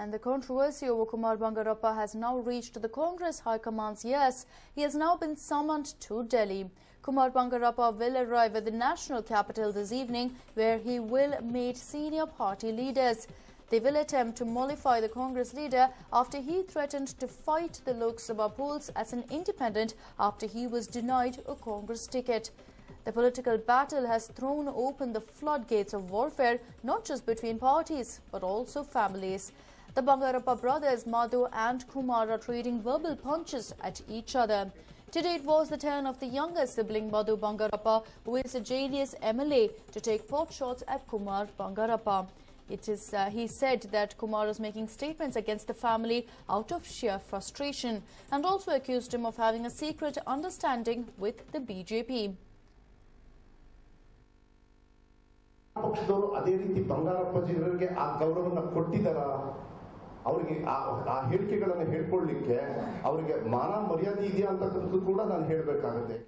And the controversy over Kumar Bangarappa has now reached the Congress High Command's ears. He has now been summoned to Delhi. Kumar Bangarappa will arrive at the national capital this evening, where he will meet senior party leaders. They will attempt to mollify the Congress leader after he threatened to fight the Lok Sabha polls as an independent after he was denied a Congress ticket. The political battle has thrown open the floodgates of warfare, not just between parties, but also families. The Bangarappa brothers, Madhu and Kumar, are trading verbal punches at each other. Today it was the turn of the younger sibling, Madhu Bangarappa, who is a JDS MLA, to take pot shots at Kumar Bangarappa. He said that Kumar is making statements against the family out of sheer frustration, and also accused him of having a secret understanding with the BJP. ಪಕ್ಷದವರು ಅದೇ ರೀತಿ ಬಂಗಾರಪ್ಪಾಜಿಯವರಿಗೆ ಆ ಗೌರವವನ್ನು ಕೊಟ್ಟಿದ್ದಾರ ಅವರಿಗೆ ಆ ಹೇಳಿಕೆಗಳನ್ನು ಹೇಳ್ಕೊಳ್ಳಿಕ್ಕೆ ಅವರಿಗೆ ಮಾನ ಮರ್ಯಾದೆ ಇದೆಯಾ ಅಂತಕ್ಕಂಥದ್ದು ಕೂಡ ನಾನು ಹೇಳಬೇಕಾಗುತ್ತೆ.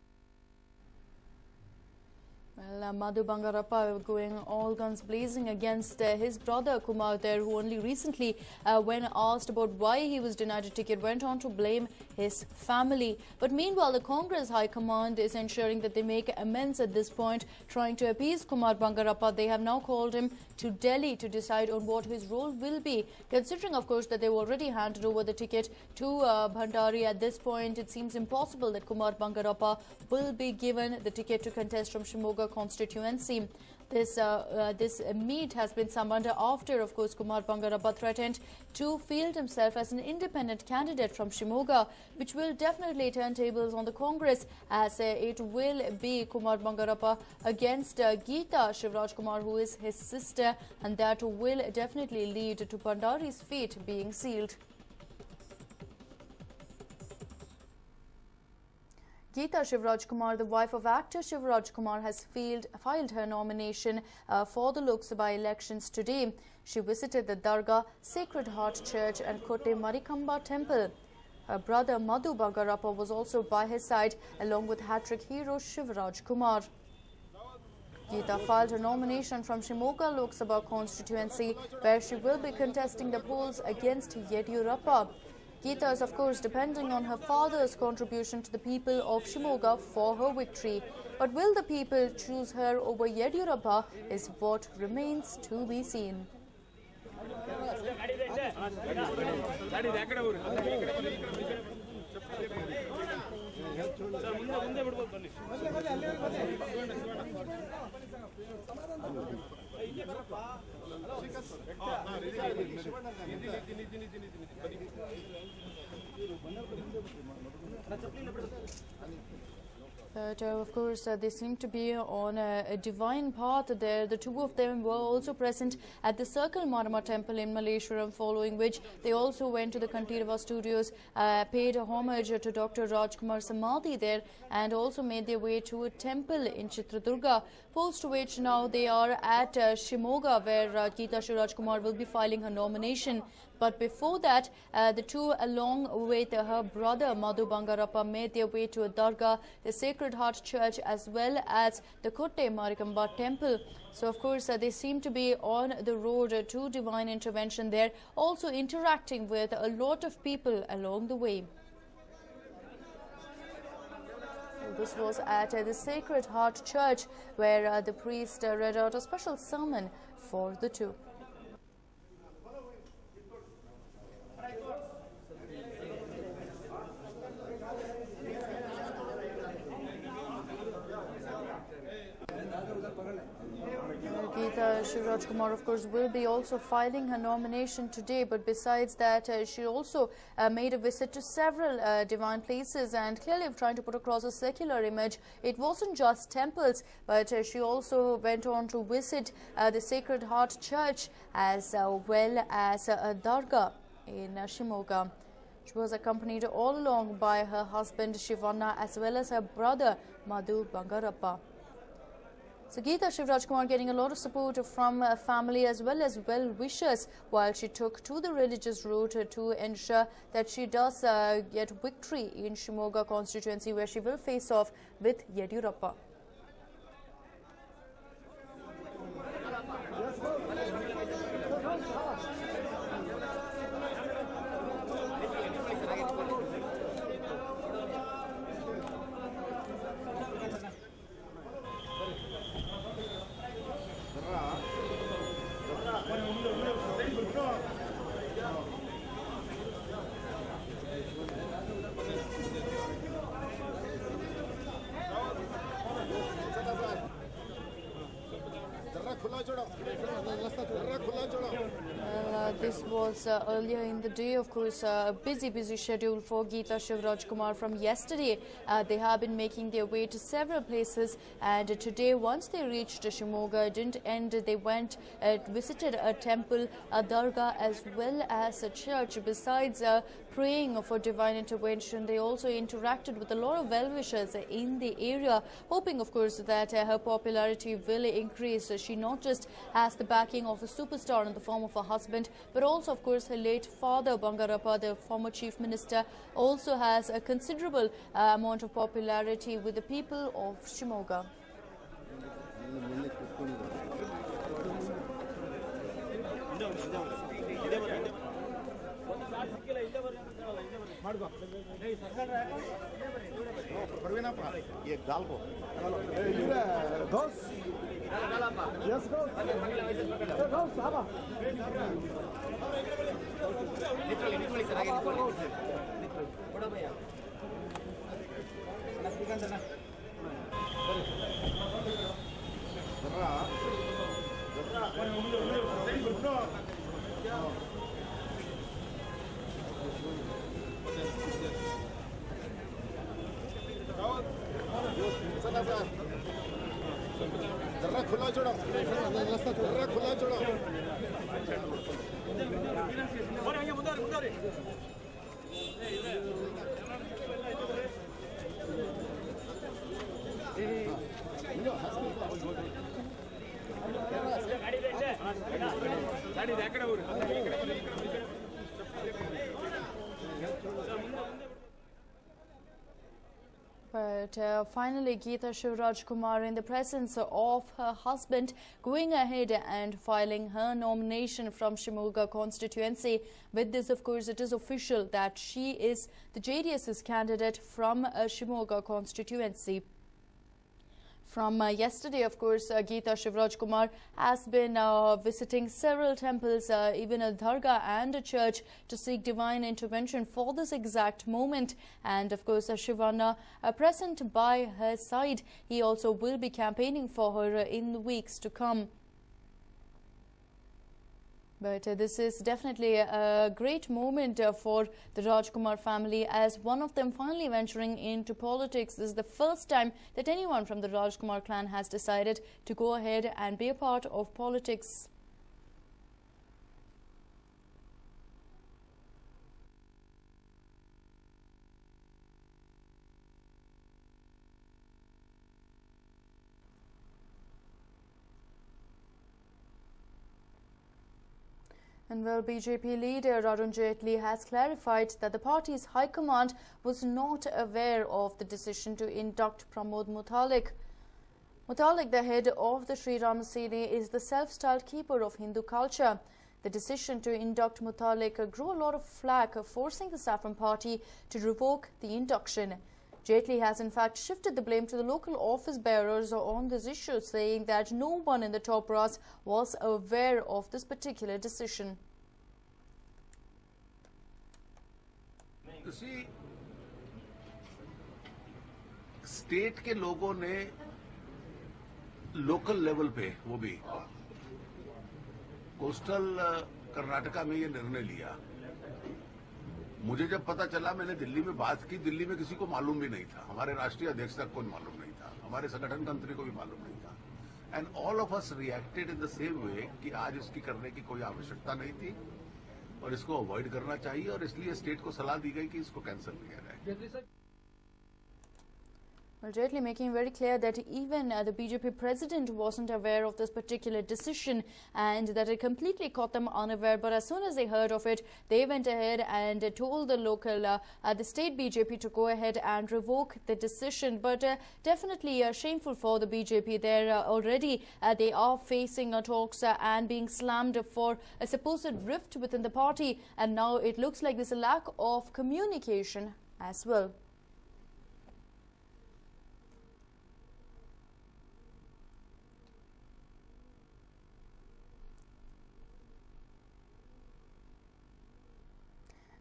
Well, Madhu Bangarappa going all guns blazing against his brother Kumar there, who only recently, when asked about why he was denied a ticket, went on to blame his family. But meanwhile, the Congress High Command is ensuring that they make amends at this point, trying to appease Kumar Bangarappa. They have now called him to Delhi to decide on what his role will be, considering, of course, that they've already handed over the ticket to Bhandari. At this point, it seems impossible that Kumar Bangarappa will be given the ticket to contest from Shimoga constituency. This meet has been summoned after, of course, Kumar Bangarappa threatened to field himself as an independent candidate from Shimoga, which will definitely turn tables on the Congress, as it will be Kumar Bangarappa against Geeta Shivraj Kumar, who is his sister, and that will definitely lead to Bhandari's fate being sealed. Geeta Shivraj Kumar, the wife of actor Shivraj Kumar, has filed her nomination for the Lok Sabha elections today. She visited the Dargah, Sacred Heart Church and Kotte Marikamba Temple. Her brother Madhu Bangarappa was also by his side, along with hat-trick hero Shivraj Kumar. Geeta filed her nomination from Shimoga Lok Sabha constituency, where she will be contesting the polls against Yediyurappa. Geeta is, of course, depending on her father's contribution to the people of Shimoga for her victory. But will the people choose her over Yediyurappa is what remains to be seen. But of course, they seem to be on a divine path there. The two of them were also present at the Circle Marama Temple in Malleshwaram, following which they also went to the Kantirava studios, paid homage to Dr. Rajkumar Samadhi there, and also made their way to a temple in Chitradurga, post which now they are at Shimoga, where Geeta Shivraj Kumar will be filing her nomination. But before that, the two, along with her brother Madhu Bangarappa, made their way to a Dargah, the Sacred Heart Church, as well as the Kotte Marikamba Temple. So, of course, they seem to be on the road to divine intervention there, also interacting with a lot of people along the way. This was at the Sacred Heart Church, where the priest read out a special sermon for the two. Geeta Shivraj Kumar, of course, will be also filing her nomination today. But besides that, she also made a visit to several divine places, and clearly trying to put across a secular image. It wasn't just temples, but she also went on to visit the Sacred Heart Church, as well as a Dargah in Shimoga. She was accompanied all along by her husband Shivanna, as well as her brother Madhu Bangarappa. So Geeta Shivraj Kumar getting a lot of support from family as well as well-wishers, while she took to the religious route to ensure that she does get victory in Shimoga constituency, where she will face off with Yediyurappa. was earlier in the day. Of course, a busy schedule for Geeta Shivraj Kumar from yesterday. They have been making their way to several places, and today, once they reached Shimoga, it didn't end. They went visited a temple, a dargah, as well as a church. Besides praying for divine intervention, they also interacted with a lot of well-wishers in the area, hoping, of course, that her popularity will increase. She not just has the backing of a superstar in the form of her husband, but also, of course, her late father, Bangarappa, the former chief minister, also has a considerable amount of popularity with the people of Shimoga. But finally, Geeta Shivraj Kumar, in the presence of her husband, going ahead and filing her nomination from Shimoga constituency. With this, of course, it is official that she is the JDS's candidate from Shimoga constituency. From yesterday, of course, Geeta Shivraj Kumar has been visiting several temples, even a dargah and a church, to seek divine intervention for this exact moment. And, of course, Shivana present by her side. He also will be campaigning for her in the weeks to come. But this is definitely a great moment for the Rajkumar family, as one of them finally venturing into politics. This is the first time that anyone from the Rajkumar clan has decided to go ahead and be a part of politics. And well, BJP leader Arun Jaitley has clarified that the party's high command was not aware of the decision to induct Pramod Mutalik. Mutalik, the head of the Sri Ram Sena, is the self-styled keeper of Hindu culture. The decision to induct Mutalik drew a lot of flack, forcing the Saffron party to revoke the induction. Jaitley has in fact shifted the blame to the local office bearers on this issue, saying that no one in the top brass was aware of this particular decision. You see, state के लोगों ने local level पे वो भी coastal Karnataka में ये निर्णय लिया। मुझे जब पता चला, मैंने दिल्ली में बात की। दिल्ली में किसी को मालूम भी नहीं था, हमारे राष्ट्रीय अध्यक्ष तक को मालूम नहीं था, हमारे संगठन मंत्री को भी मालूम नहीं था। And all of us reacted in the same way कि आज इसकी करने की कोई आवश्यकता नहीं थी और इसको अवॉइड करना चाहिए, और इसलिए स्टेट को सलाह दी गई कि इसको कैंसिल किया जाए। Well, Jaitley making very clear that even the BJP president wasn't aware of this particular decision, and that it completely caught them unaware. But as soon as they heard of it, they went ahead and told the local, the state BJP to go ahead and revoke the decision. But definitely shameful for the BJP. There already they are facing talks and being slammed for a supposed rift within the party, and now it looks like there's a lack of communication as well.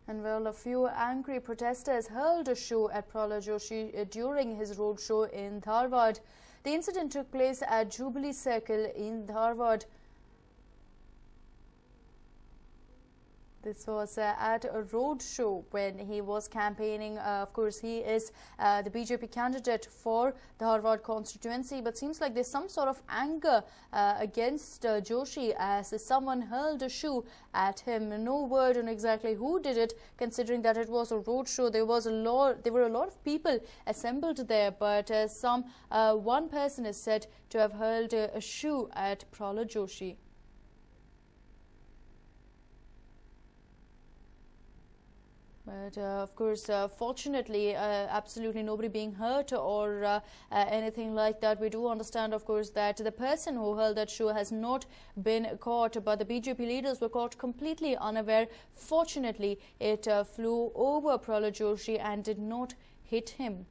And well, a few angry protesters hurled a shoe at Prahlad Joshi during his roadshow in Dharwad. The incident took place at Jubilee Circle in Dharwad. This was at a road show when he was campaigning. Of course, he is the BJP candidate for the Harvard constituency, but seems like there's some sort of anger against Joshi as someone hurled a shoe at him. No word on exactly who did it, considering that it was a road show. There were a lot of people assembled there, but one person is said to have hurled a shoe at Prahlad Joshi. But of course, fortunately, absolutely nobody being hurt or anything like that. We do understand, of course, that the person who hurled that shoe has not been caught, but the BJP leaders were caught completely unaware. Fortunately, it flew over Prahlad Joshi and did not hit him.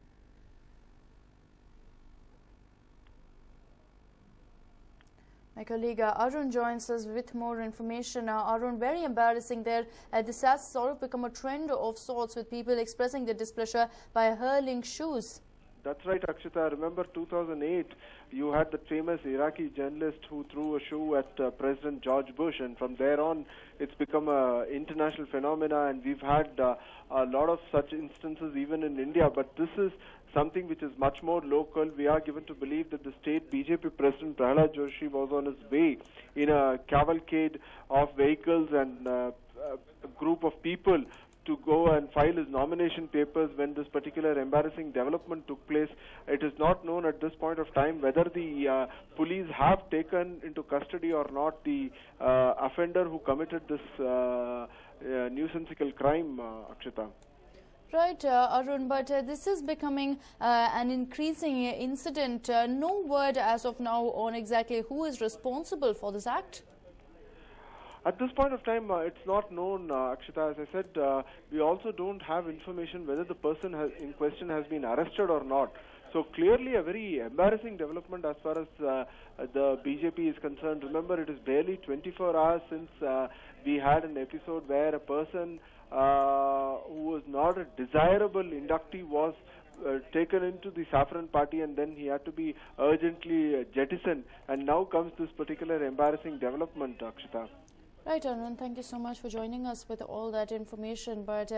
My colleague Arun joins us with more information. Arun, very embarrassing there. This has sort of become a trend of sorts, with people expressing their displeasure by hurling shoes. That's right, Akshita. Remember 2008, you had the famous Iraqi journalist who threw a shoe at President George Bush, and from there on, it's become an international phenomena, and we've had a lot of such instances even in India. But this is something which is much more local. We are given to believe that the state BJP president Prahlad Joshi was on his way in a cavalcade of vehicles and a group of people to go and file his nomination papers when this particular embarrassing development took place. It is not known at this point of time whether the police have taken into custody or not the offender who committed this nuisanceable crime, Akshita. Right, Arun, but this is becoming an increasing incident. No word as of now on exactly who is responsible for this act. At this point of time, it's not known, Akshita. As I said, we also don't have information whether the person in question has been arrested or not. So clearly a very embarrassing development as far as the BJP is concerned. Remember, it is barely 24 hours since we had an episode where a person who was not a desirable inductee was taken into the Saffron party, and then he had to be urgently jettisoned. And now comes this particular embarrassing development, Akshita. Right, Arun, thank you so much for joining us with all that information. But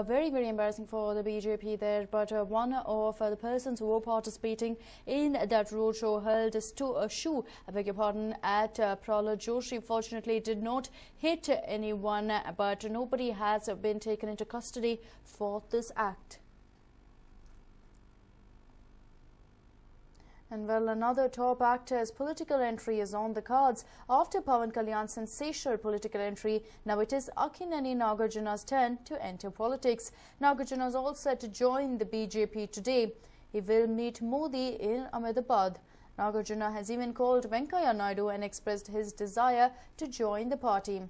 very, very embarrassing for the BJP there. But one of the persons who were participating in that roadshow hurled a shoe, I beg your pardon, at Prahlad Joshi. Fortunately, it did not hit anyone, but nobody has been taken into custody for this act. And well, another top actor's political entry is on the cards. After Pawan Kalyan's sensational political entry, now it is Akkineni Nagarjuna's turn to enter politics. Nagarjuna is all set to join the BJP today. He will meet Modi in Ahmedabad. Nagarjuna has even called Venkaiah Naidu and expressed his desire to join the party.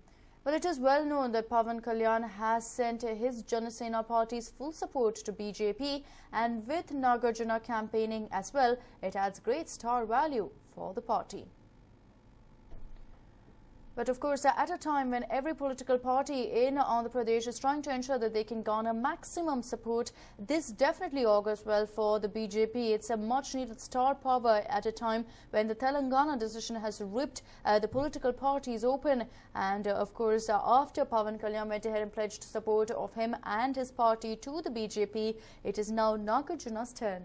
Well, it is well known that Pawan Kalyan has sent his Janasena party's full support to BJP, and with Nagarjuna campaigning as well, it adds great star value for the party. But of course, at a time when every political party in Andhra Pradesh is trying to ensure that they can garner maximum support, this definitely augurs well for the BJP. It's a much needed star power at a time when the Telangana decision has ripped the political parties open. And of course, after Pawan Kalyan went ahead and pledged support of him and his party to the BJP, it is now Nagarjuna's turn.